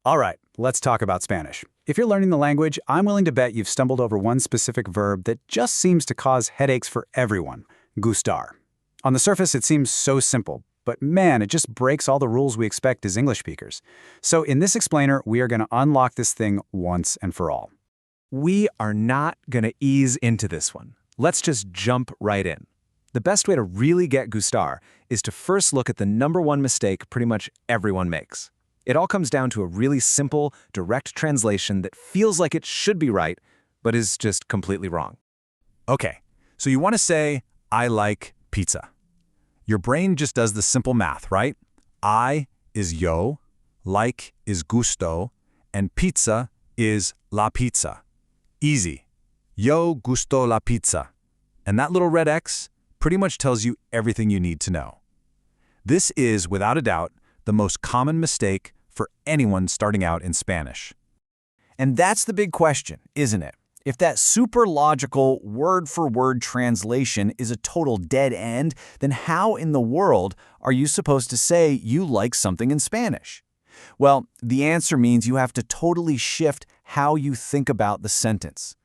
All right, let's talk about Spanish. If you're learning the language, I'm willing to bet you've stumbled over one specific verb that just seems to cause headaches for everyone: gustar. On the surface, it seems so simple, but man, it just breaks all the rules we expect as English speakers. So in this explainer, we are going to unlock this thing once and for all. We are not going to ease into this one. Let's just jump right in. The best way to really get gustar is to first look at the #1 mistake pretty much everyone makes. It all comes down to a really simple, direct translation that feels like it should be right, but is just completely wrong. Okay, so you want to say, I like pizza. Your brain just does the simple math, right? I is yo, like is gusto, and pizza is la pizza. Easy. Yo gusto la pizza. And that little red X pretty much tells you everything you need to know. This is, without a doubt, the most common mistake for anyone starting out in Spanish. And that's the big question, isn't it? If that super logical, word-for-word translation is a total dead end, then how in the world are you supposed to say you like something in Spanish? Well, the answer means you have to totally shift how you think about the sentence.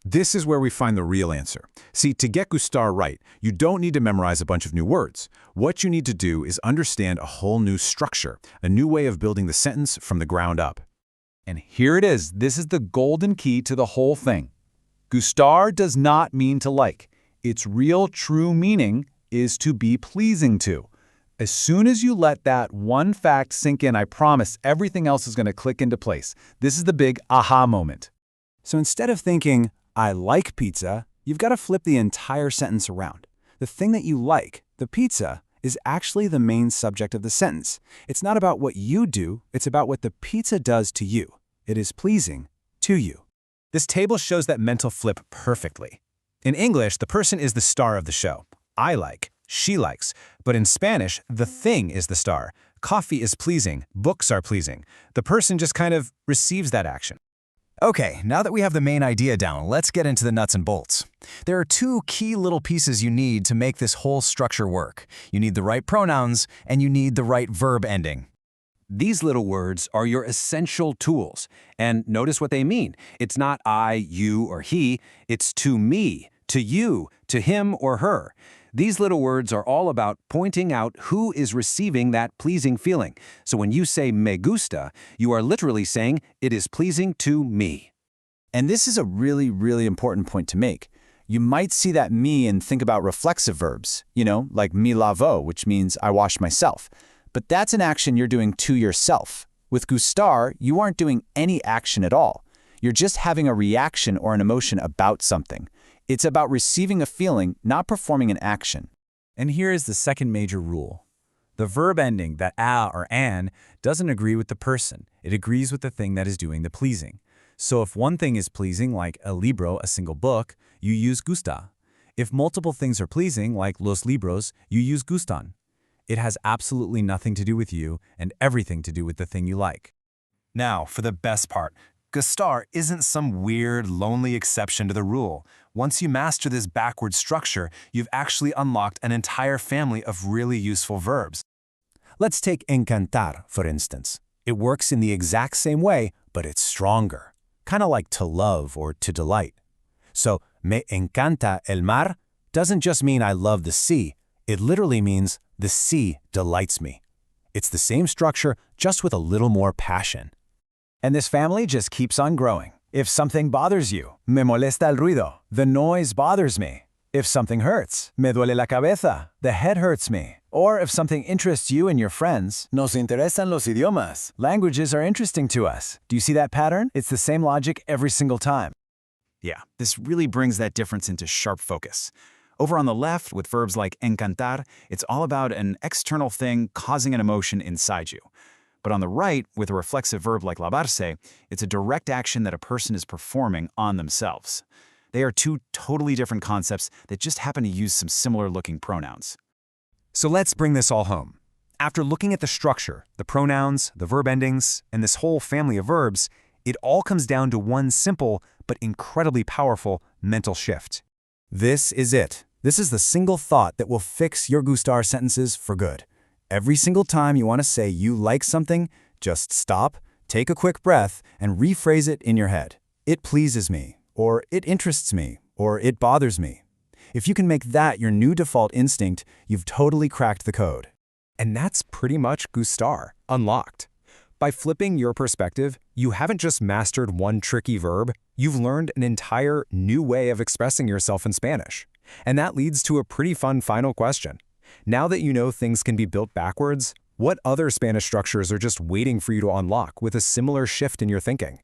This is where we find the real answer. See, to get gustar right, you don't need to memorize a bunch of new words. What you need to do is understand a whole new structure, a new way of building the sentence from the ground up. And here it is. This is the golden key to the whole thing. Gustar does not mean to like. Its real, true meaning is to be pleasing to. As soon as you let that one fact sink in, I promise everything else is going to click into place. This is the big aha moment. So instead of thinking, I like pizza, you've got to flip the entire sentence around. The thing that you like, the pizza, is actually the main subject of the sentence. It's not about what you do, it's about what the pizza does to you. It is pleasing to you. This table shows that mental flip perfectly. In English, the person is the star of the show. I like, she likes. But in Spanish, the thing is the star. Coffee is pleasing, books are pleasing. The person just kind of receives that action. Okay, now that we have the main idea down, let's get into the nuts and bolts. There are two key little pieces you need to make this whole structure work. You need the right pronouns, and you need the right verb ending. These little words are your essential tools. And notice what they mean. It's not I, you, or he. It's to me, to you, to him or her. These little words are all about pointing out who is receiving that pleasing feeling. So when you say me gusta, you are literally saying it is pleasing to me. And this is a really, really important point to make. You might see that me and think about reflexive verbs, like me lavo, which means I wash myself. But that's an action you're doing to yourself. With gustar, you aren't doing any action at all. You're just having a reaction or an emotion about something. It's about receiving a feeling, not performing an action. And here is the second major rule. The verb ending, that a or an, doesn't agree with the person. It agrees with the thing that is doing the pleasing. So if one thing is pleasing, like a libro, a single book, you use gusta. If multiple things are pleasing, like los libros, you use gustan. It has absolutely nothing to do with you and everything to do with the thing you like. Now, for the best part. Gustar isn't some weird, lonely exception to the rule. Once you master this backward structure, you've actually unlocked an entire family of really useful verbs. Let's take encantar, for instance. It works in the exact same way, but it's stronger. Kind of like to love or to delight. So, me encanta el mar doesn't just mean I love the sea. It literally means the sea delights me. It's the same structure, just with a little more passion. And this family just keeps on growing. If something bothers you, me molesta el ruido, the noise bothers me. If something hurts, me duele la cabeza, the head hurts me. Or if something interests you and your friends, nos interesan los idiomas. Languages are interesting to us. Do you see that pattern? It's the same logic every single time. Yeah, this really brings that difference into sharp focus. Over on the left, with verbs like encantar, it's all about an external thing causing an emotion inside you. But on the right, with a reflexive verb like lavarse, it's a direct action that a person is performing on themselves. They are two totally different concepts that just happen to use some similar-looking pronouns. So let's bring this all home. After looking at the structure, the pronouns, the verb endings, and this whole family of verbs, it all comes down to one simple but incredibly powerful mental shift. This is it. This is the single thought that will fix your gustar sentences for good. Every single time you want to say you like something, just stop, Take a quick breath and rephrase it in your head. It pleases me, or it interests me, or it bothers me. If you can make that your new default instinct, you've totally cracked the code. And that's pretty much gustar, unlocked. By flipping your perspective, you haven't just mastered one tricky verb, you've learned an entire new way of expressing yourself in Spanish. And that leads to a pretty fun final question. Now that you know things can be built backwards, what other Spanish structures are just waiting for you to unlock with a similar shift in your thinking?